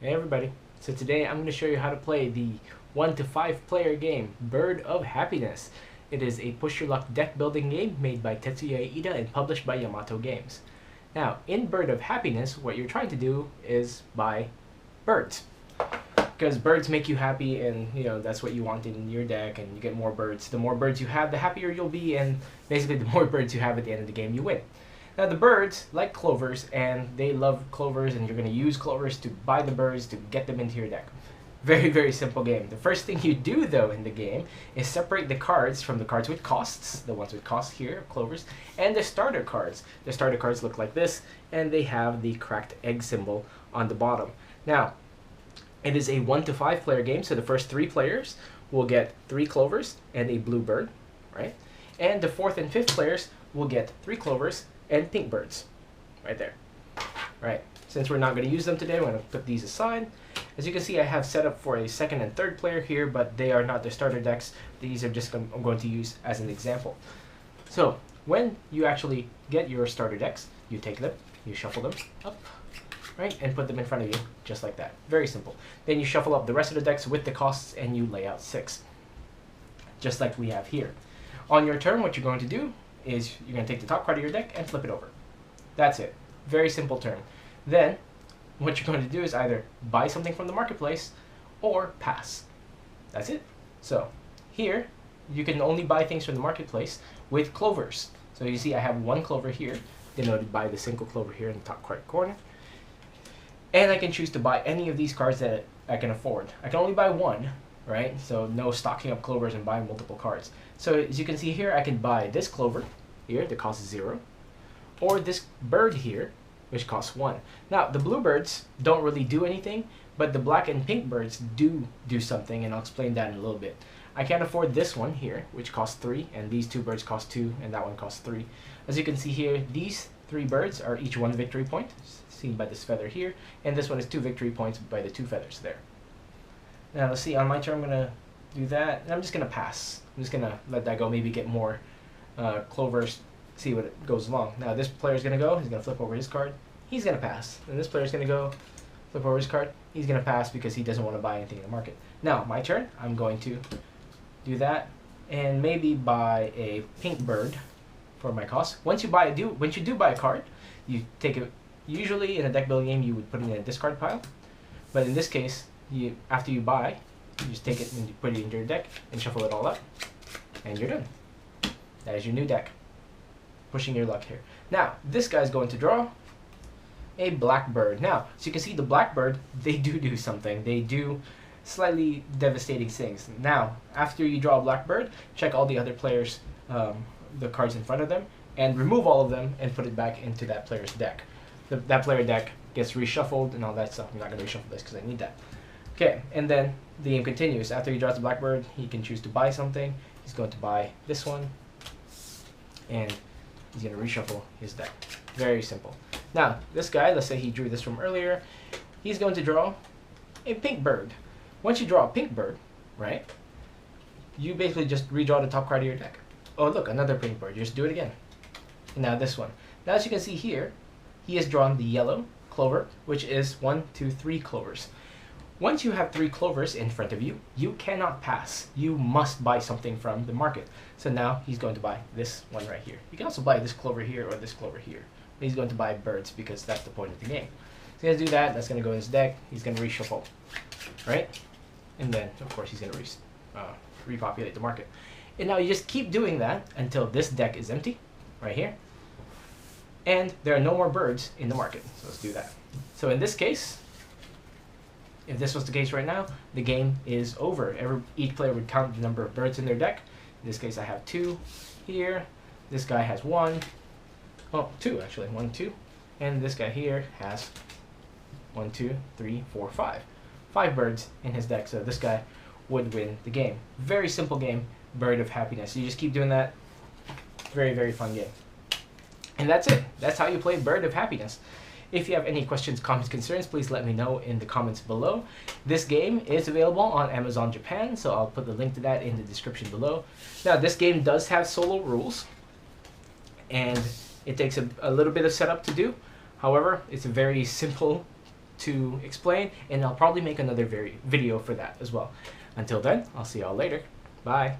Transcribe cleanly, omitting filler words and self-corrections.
Hey everybody, so today I'm going to show you how to play the 1 to 5 player game, Bird of Happiness. It is a push your luck deck building game made by Tetsuya Iida and published by Yamato games. Now, in Bird of Happiness, what you're trying to do is buy birds. Because birds make you happy, and that's what you want in your deck, and you get more birds. The more birds you have, the happier you'll be, and basically the more birds you have at the end of the game, you win. Now the birds like clovers, and they love clovers, and you're going to use clovers to buy the birds to get them into your deck. Very, very simple game. The first thing you do, though, in the game is separate the cards from the cards with costs, the ones with costs here, clovers, and the starter cards. The starter cards look like this, and they have the cracked egg symbol on the bottom. Now, it is a 1 to 5 player game, so the first 3 players will get 3 clovers and a blue bird, right? And the 4th and 5th players will get 3 clovers and pink birds, right there. Right. Since we're not going to use them today, we're going to put these aside. As you can see, I have set up for a 2nd and 3rd player here, but they are not the starter decks. These are just I'm going to use as an example. So when you actually get your starter decks, you take them, you shuffle them up, right, and put them in front of you, just like that. Very simple. Then you shuffle up the rest of the decks with the costs, and you lay out 6, just like we have here. On your turn, what you're going to do is you're going to take the top card of your deck and flip it over. That's it. Very simple turn. Then, what you're going to do is either buy something from the marketplace or pass. That's it. So, here, you can only buy things from the marketplace with clovers. So you see I have 1 clover here, denoted by the single clover here in the top right corner. And I can choose to buy any of these cards that I can afford. I can only buy 1, right? So no stocking up clovers and buying multiple cards. So as you can see here, I can buy this clover here that costs 0, or this bird here, which costs 1. Now the blue birds don't really do anything, but the black and pink birds do something, and I'll explain that in a little bit. I can't afford this one here, which costs 3, and these 2 birds cost 2, and that one costs 3. As you can see here, these 3 birds are each 1 victory point, seen by this feather here, and this one is 2 victory points by the 2 feathers there. Now let's see, on my turn I'm going to do that, and I'm just going to pass. I'm just going to let that go, maybe get more clovers, see what it goes along. Now this player's going to go, he's going to flip over his card, he's going to pass. And this player's going to go, flip over his card, he's going to pass because he doesn't want to buy anything in the market. Now, my turn, I'm going to do that, and maybe buy a pink bird for my cost. Once you do buy a card, you take it, usually in a deck building game you would put it in a discard pile, but in this case, after you buy, you just take it and you put it into your deck and shuffle it all up, and you're done. That is your new deck. Pushing your luck here. Now, this guy's going to draw a black bird. Now, so you can see the black bird, they do something. They do slightly devastating things. Now, after you draw a black bird, check all the other players, the cards in front of them, and remove all of them and put it back into that player's deck. That player deck gets reshuffled and all that stuff. I'm not going to reshuffle this because I need that. Okay, and then the game continues. After he draws the blackbird, he can choose to buy something. He's going to buy this one, and he's going to reshuffle his deck. Very simple. Now, this guy, let's say he drew this from earlier, he's going to draw a pink bird. Once you draw a pink bird, right, you basically just redraw the top card of your deck. Oh, look, another pink bird. You just do it again. And now this one. Now, as you can see here, he has drawn the yellow clover, which is 1, 2, 3 clovers. Once you have 3 clovers in front of you, you cannot pass. You must buy something from the market. So now he's going to buy this one right here. You can also buy this clover here or this clover here. But he's going to buy birds because that's the point of the game. So he's going to do that. That's going to go in his deck. He's going to reshuffle, right? And then, of course, he's going to repopulate the market. And now you just keep doing that until this deck is empty, right here. And there are no more birds in the market. So let's do that. So in this case, if this was the case right now, the game is over. Each player would count the number of birds in their deck. In this case, I have 2 here. This guy has 1. Oh, 2 actually. 1, 2. And this guy here has 1, 2, 3, 4, 5. 5 birds in his deck, so this guy would win the game. Very simple game, Bird of Happiness. You just keep doing that. Very, very fun game. And that's it. That's how you play Bird of Happiness. If you have any questions, comments, concerns, please let me know in the comments below. This game is available on Amazon Japan, so I'll put the link to that in the description below. Now, this game does have solo rules, and it takes a little bit of setup to do. However, it's a very simple to explain, and I'll probably make another video for that as well. Until then, I'll see y'all later. Bye.